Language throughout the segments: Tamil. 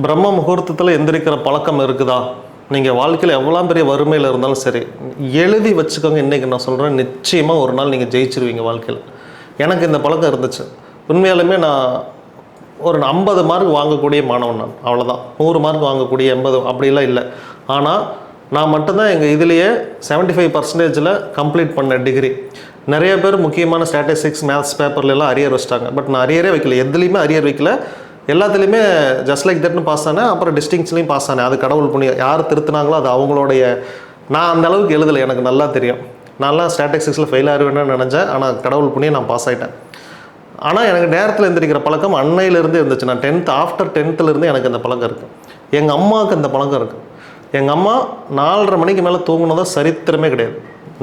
பிரம்ம முகூர்த்தத்தில் எந்திரிக்கிற பழக்கம் இருக்குதா? நீங்கள் வாழ்க்கையில் எவ்வளோ பெரிய வறுமையில் இருந்தாலும் சரி, எழுதி வச்சுக்கோங்க. இன்றைக்கி நான் சொல்கிறேன், நிச்சயமாக ஒரு நாள் நீங்கள் ஜெயிச்சிருவீங்க வாழ்க்கையில். எனக்கு இந்த பழக்கம் இருந்துச்சு. உண்மையாலுமே நான் ஒரு 50 மார்க் வாங்கக்கூடிய மாணவன். நான் அவ்வளோதான். 100 மார்க் வாங்கக்கூடிய 80 அப்படிலாம் இல்லை. ஆனால் நான் மட்டும்தான் எங்கள் இதுலேயே 75% கம்ப்ளீட் பண்ண டிகிரி. நிறைய பேர் முக்கியமான ஸ்டாட்டிஸ்டிக்ஸ் மேத்ஸ் பேப்பர்லாம் அரியர் வச்சிட்டாங்க. பட் நான் அரியரே வைக்கல, எதுலேயுமே அரியர் வைக்கல. எல்லாத்துலேயுமே ஜஸ்ட் லைக் தட்னு பாஸ் ஆனேன். அப்புறம் டிஸ்டிங்ஸ்லையும் பாஸ் ஆனேன். அது கடவுள் புண்ணியம். யார் திருத்தினாங்களோ அது அவங்களுடைய. நான் அந்த அளவுக்கு எழுதலை, எனக்கு நல்லா தெரியும். நான்லாம் ஸ்டாட்டிஸ்டிக்ஸில் ஃபெயில் ஆகிடுவேன்னு நினச்சேன். ஆனால் கடவுள் புண்ணியம் நான் பாஸ் ஆகிட்டேன். ஆனால் எனக்கு நேரத்தில் எந்திரிக்கிற பழக்கம் அன்னையிலேருந்து இருந்துச்சு. நான் ஆஃப்டர் 10th எனக்கு அந்த பழக்கம் இருக்குது. எங்கள் அம்மாவுக்கு அந்த பழக்கம் இருக்குது. எங்கள் அம்மா 4:30 மணிக்கு மேலே தூங்கினதான் சரித்திரமே கிடையாது.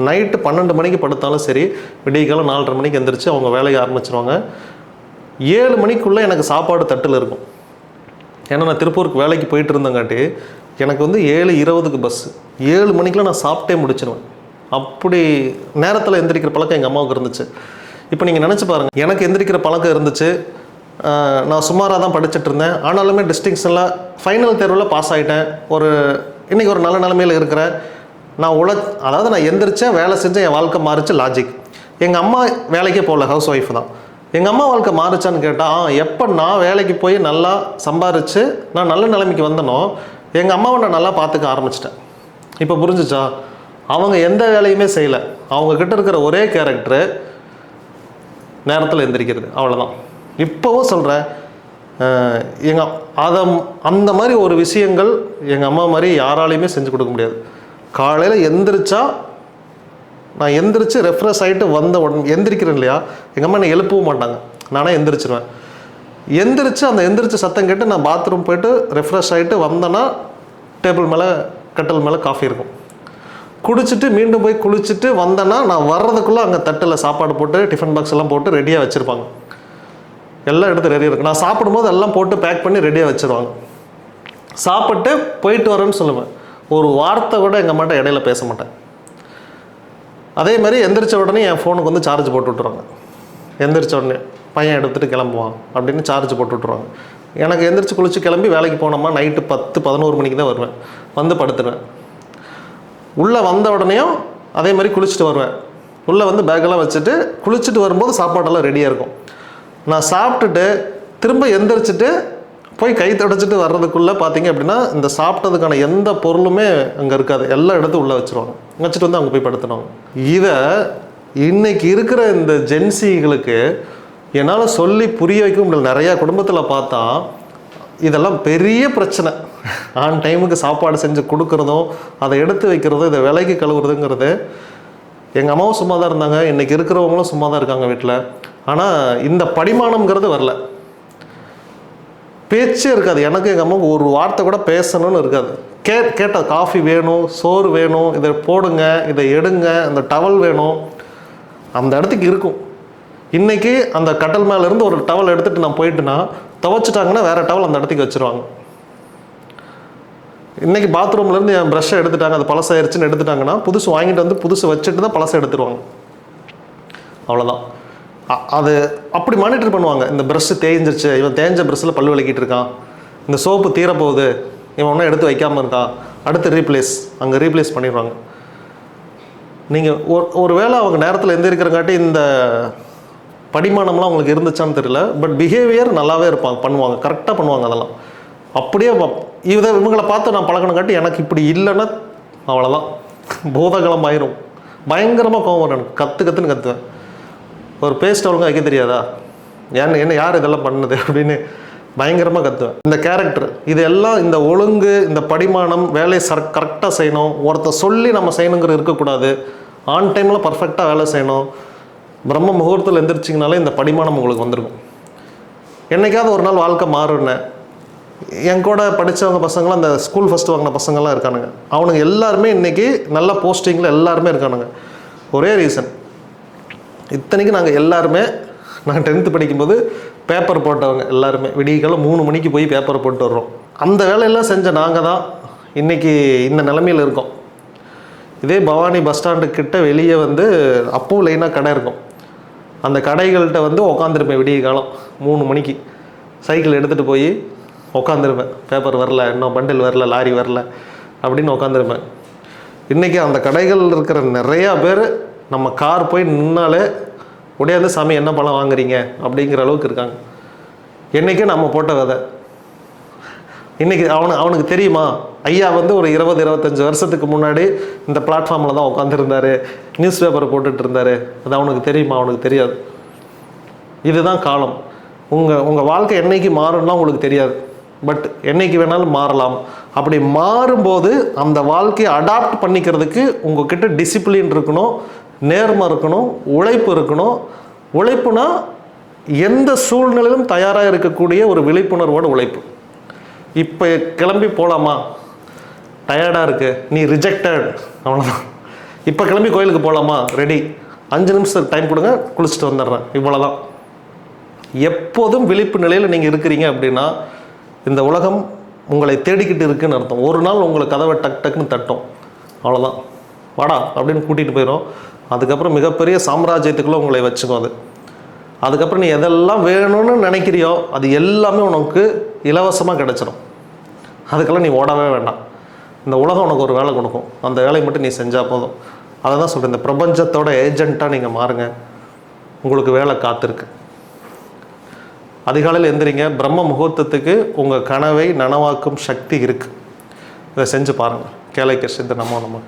நைட்டு 12 மணிக்கு படுத்தாலும் சரி, விடியகாலம் 4:30 மணிக்கு எந்திரிச்சு அவங்க வேலையை ஆரம்பிச்சிருவாங்க. 7 மணிக்குள்ளே எனக்கு சாப்பாடு தட்டில் இருக்கும். ஏன்னா நான் திருப்பூருக்கு வேலைக்கு போயிட்டு இருந்தங்காட்டி எனக்கு 7:20 பஸ்ஸு. 7 மணிக்கெலாம் நான் சாப்பிட்டே முடிச்சிடுவேன். அப்படி நேரத்தில் எந்திரிக்கிற பழக்கம் எங்கள் அம்மாவுக்கு இருந்துச்சு. இப்போ நீங்கள் நினச்சி பாருங்கள், எனக்கு எந்திரிக்கிற பழக்கம் இருந்துச்சு. நான் சுமாராக தான் படிச்சுட்டு இருந்தேன். ஆனாலுமே டிஸ்டிங்ஷனில் ஃபைனல் தேர்வில் பாஸ் ஆகிட்டேன். இன்றைக்கி ஒரு நல்ல நிலைமையில் இருக்கிறேன். அதாவது நான் எந்திரிச்சேன், வேலை செஞ்சேன், என் வாழ்க்கை மாறிச்சு. லாஜிக். எங்கள் அம்மா வேலைக்கே போகல, ஹவுஸ் ஒய்ஃப் தான். எங்கள் அம்மா வாழ்க்கை மாறிச்சான்னு கேட்டால், எப்போ நான் வேலைக்கு போய் நல்லா சம்பாரித்து நான் நல்ல நிலைமைக்கு வந்தனோ எங்கள் அம்மாவை நான் நல்லா பார்த்துக்க ஆரம்பிச்சிட்டேன். இப்போ புரிஞ்சிச்சா? அவங்க எந்த வேலையுமே செய்யலை. அவங்கக்கிட்ட இருக்கிற ஒரே கேரக்டரு நேரத்தில் எந்திரிக்கிறது, அவ்வளோதான். இப்போவும் சொல்கிறேன், அந்த மாதிரி ஒரு விஷயங்கள் எங்கள் அம்மா மாதிரி யாராலையுமே செஞ்சு கொடுக்க முடியாது. காலையில் எந்திரிச்சா நான் எந்திரிச்சு ரெஃப்ரெஷ் ஆகிட்டு வந்த உடனே எந்திரிக்கிறேன் இல்லையா, எங்கள் அம்மா என்னை எழுப்பவும் மாட்டாங்க. நானே எந்திரிச்சிருவேன். எந்திரிச்சு சத்தம் கேட்டு நான் பாத்ரூம் போய்ட்டு ரெஃப்ரெஷ் ஆகிட்டு வந்தேன்னா டேபிள் மேலே கட்டில் மேலே காஃபி இருக்கும். குடிச்சிட்டு மீண்டும் போய் குளிச்சுட்டு வந்தேன்னா நான் வர்றதுக்குள்ளே அங்கே தட்டில் சாப்பாடு போட்டு டிஃபன் பாக்ஸ் எல்லாம் போட்டு ரெடியாக வச்சுருப்பாங்க. எல்லாம் எடுத்து ரெடியாக இருக்கும். நான் சாப்பிடும்போது எல்லாம் போட்டு பேக் பண்ணி ரெடியாக வச்சுருவாங்க. சாப்பிட்டு போயிட்டு வரேன்னு சொல்லுவேன். ஒரு வார்த்தை கூட எங்கள் அம்மாட்ட இடையில பேச மாட்டேன். அதே மாதிரி எந்திரிச்ச உடனே என் ஃபோனுக்கு சார்ஜ் போட்டு விட்ருவாங்க. எந்திரிச்ச உடனே பையன் எடுத்துகிட்டு கிளம்புவான் அப்படின்னு சார்ஜ் போட்டு விட்ருவாங்க. எனக்கு எந்திரிச்சு குளிச்சு கிளம்பி வேலைக்கு போனோமா நைட்டு 10-11 மணிக்கு தான் வருவேன். படுத்துருவேன். உள்ளே வந்த உடனேயும் அதே மாதிரி குளிச்சுட்டு வருவேன். உள்ளே பேக்கெல்லாம் வச்சுட்டு குளிச்சுட்டு வரும்போது சாப்பாடெல்லாம் ரெடியாக இருக்கும். நான் சாப்பிட்டுட்டு திரும்ப எந்திரிச்சிட்டு போய் கை தொடச்சிட்டு வர்றதுக்குள்ளே பார்த்தீங்க அப்படின்னா இந்த சாப்பிட்டதுக்கான எந்த பொருளுமே அங்கே இருக்காது. எல்லாம் எடுத்து உள்ளே வச்சுருவாங்க. வச்சுட்டு அவங்க போய் படுத்துனாங்க. இதை இன்னைக்கு இருக்கிற இந்த ஜென்சிகளுக்கு என்னால் சொல்லி புரிய வைக்க முடியல. நிறையா குடும்பத்தில் பார்த்தா இதெல்லாம் பெரிய பிரச்சனை. ஆன் டைமுக்கு சாப்பாடு செஞ்சு கொடுக்குறதும் அதை எடுத்து வைக்கிறதும் இதை விலைக்கு கழுவுறதுங்கிறது. எங்கள் அம்மாவும் சும்மா தான் இருந்தாங்க, இன்றைக்கி இருக்கிறவங்களும் சும்மா தான் இருக்காங்க வீட்டில். ஆனால் இந்த படிமானம்ங்கிறது வரல. பேச்சே இருக்காது. எனக்கு எங்கள் அம்மாவுக்கு ஒரு வார்த்தை கூட பேசணும்னு இருக்காது. கேட்ட காஃபி வேணும், சோறு வேணும், இதை போடுங்க, இதை எடுங்க, அந்த டவல் வேணும், அந்த இடத்துக்கு இருக்கும். இன்றைக்கி அந்த கட்டல் மேலேருந்து ஒரு டவல் எடுத்துகிட்டு நான் போயிட்டுனா துவைச்சிட்டாங்கன்னா வேறு டவல் அந்த இடத்துக்கு வச்சுருவாங்க. இன்றைக்கி பாத்ரூம்லேருந்து என் ப்ரஷ்ஷை எடுத்துட்டாங்க, அது பழசாயிருச்சுன்னு எடுத்துட்டாங்கன்னா புதுசு வாங்கிட்டு புதுசு வச்சுட்டு தான் பழசை எடுத்துருவாங்க. அவ்வளோதான். அது அப்படி மானிட்டர் பண்ணுவாங்க. இந்த ப்ரஷ்ஷு தேய்ஞ்சிருச்சு, இவன் தேஞ்ச ப்ரஷ்ஷில் பல் விளக்கிட்டு இருக்கான், இந்த சோப்பு தீரப்போகுது, இவன் ஒன்றும் எடுத்து வைக்காமல் இருக்கான், அடுத்து ரீப்ளேஸ், அங்கே ரீப்ளேஸ் பண்ணிடுவாங்க. நீங்கள் ஒரு வேளை அவங்க நேரத்தில் எந்திரிக்கிறங்காட்டி இந்த படிமானம்லாம் அவங்களுக்கு இருந்துச்சான்னு தெரியல. பட் பிஹேவியர் நல்லாவே இருப்பாங்க, பண்ணுவாங்க, கரெக்டாக பண்ணுவாங்க. அதெல்லாம் அப்படியே இவங்களை பார்த்து நான் பழகணுங்காட்டி எனக்கு இப்படி இல்லைன்னா அவ்வளோதான், பூதகலம் ஆயிரும். பயங்கரமாக கோவம் வரும் எனக்கு. கற்றுன்னு கற்றுவேன். ஒரு பேஸ்ட் ஒழுங்காக வைக்க தெரியாதா, என்ன யார் இதெல்லாம் பண்ணுது அப்படின்னு பயங்கரமாக கற்றுவேன். இந்த கேரக்டர் இதெல்லாம், இந்த ஒழுங்கு, இந்த படிமானம், வேலையை கரெக்டாக செய்யணும், ஒருத்தர் சொல்லி நம்ம செய்யணுங்கிறது இருக்கக்கூடாது. ஆன் டைமில் பர்ஃபெக்டாக வேலை செய்யணும். பிரம்ம முகூர்த்தத்தில் எந்திரிச்சிங்கனாலே இந்த படிமானம் உங்களுக்கு வந்திருக்கும். என்றைக்காவது ஒரு நாள் வாழ்க்கை மாறுனேன். என் கூட படித்தவங்க பசங்களாம் அந்த ஸ்கூல் ஃபஸ்ட்டு வாங்கின பசங்கள்லாம் இருக்கானுங்க. அவனுங்க எல்லாருமே இன்றைக்கி நல்ல போஸ்டிங்கில் எல்லாருமே இருக்கானுங்க. ஒரே ரீசன், இத்தனைக்கு நாங்கள் எல்லாருமே நான் 10th படிக்கும்போது பேப்பர் போட்டவங்க எல்லாருமே. விடியகாலம் 3 மணிக்கு போய் பேப்பர் போட்டு வர்றோம். அந்த வேலையெல்லாம் செஞ்ச நாங்கள் தான் இன்றைக்கி இந்த நிலமையில் இருக்கோம். இதே பவானி பஸ் ஸ்டாண்டுக்கிட்ட வெளியே அப்பவும் லைனாக கடை இருக்கும். அந்த கடைகள்கிட்ட உட்காந்துருப்பேன் விடிய காலம் 3 மணிக்கு. சைக்கிள் எடுத்துகிட்டு போய் உட்காந்துருப்பேன். பேப்பர் வரல, இன்னும் பண்டில் வரல, லாரி வரல அப்படின்னு உட்காந்துருப்பேன். இன்றைக்கி அந்த கடைகள் இருக்கிற நிறையா பேர் நம்ம கார் போய் நின்னாலே உடையாந்து சாமி என்ன பழம் வாங்குறீங்க அப்படிங்கிற அளவுக்கு இருக்காங்க. என்றைக்கே நம்ம போட்ட விதை. இன்றைக்கி அவனுக்கு தெரியுமா, ஐயா வந்து ஒரு 20-25 வருஷத்துக்கு முன்னாடி இந்த பிளாட்ஃபார்மில் தான் உட்காந்துருந்தார், நியூஸ் பேப்பரை போட்டுட்டு இருந்தார். அது அவனுக்கு தெரியுமா? அவனுக்கு தெரியாது. இதுதான் காலம். உங்கள் வாழ்க்கை என்றைக்கு மாறும்னா உங்களுக்கு தெரியாது. பட் என்றைக்கு வேணாலும் மாறலாம். அப்படி மாறும்போது அந்த வாழ்க்கையை அடாப்ட் பண்ணிக்கிறதுக்கு உங்கள்கிட்ட டிசிப்ளின் இருக்கணும், நேர்மை இருக்கணும், உழைப்பு இருக்கணும். உழைப்புனா எந்த சூழ்நிலையிலும் தயாராக இருக்கக்கூடிய ஒரு விழிப்புணர்வோட உழைப்பு. இப்போ கிளம்பி போகலாமா, டயர்டாக இருக்குது, நீ ரிஜெக்டட், அவ்வளோதான். இப்போ கிளம்பி கோயிலுக்கு போகலாமா, ரெடி, 5 நிமிஷம் டைம் கொடுங்க, குளிச்சுட்டு வந்துடுறேன், இவ்வளோதான். எப்போதும் விழிப்பு நிலையில் நீங்கள் இருக்கிறீங்க அப்படின்னா இந்த உலகம் உங்களை தேடிக்கிட்டு இருக்குன்னு அர்த்தம். ஒரு நாள் உங்களை கதவை டக்குன்னு தட்டும், அவ்வளோதான், வாடா அப்படின்னு கூட்டிகிட்டு போயிடும். அதுக்கப்புறம் மிகப்பெரிய சாம்ராஜ்யத்துக்குள்ளே உங்களை வச்சுக்கும் அது. அதுக்கப்புறம் நீ எதெல்லாம் வேணும்னு நினைக்கிறியோ அது எல்லாமே உனக்கு இலவசமாக கிடச்சிடும். அதுக்கெல்லாம் நீ ஓடவே வேண்டாம். இந்த உலகம் உனக்கு ஒரு வேலை கொடுக்கும், அந்த வேலையை மட்டும் நீ செஞ்சால் போதும். அதை தான் சொல்கிறேன், இந்த பிரபஞ்சத்தோட ஏஜெண்ட்டாக நீங்கள் மாறுங்க, உங்களுக்கு வேலை காத்திருக்கு. அதிகாலையில் எந்திரிங்க, பிரம்ம முகூர்த்தத்துக்கு உங்கள் கனவை நனவாக்கும் சக்தி இருக்குது. இதை செஞ்சு பாருங்கள். கேளைக்க சித்த நமோ நம.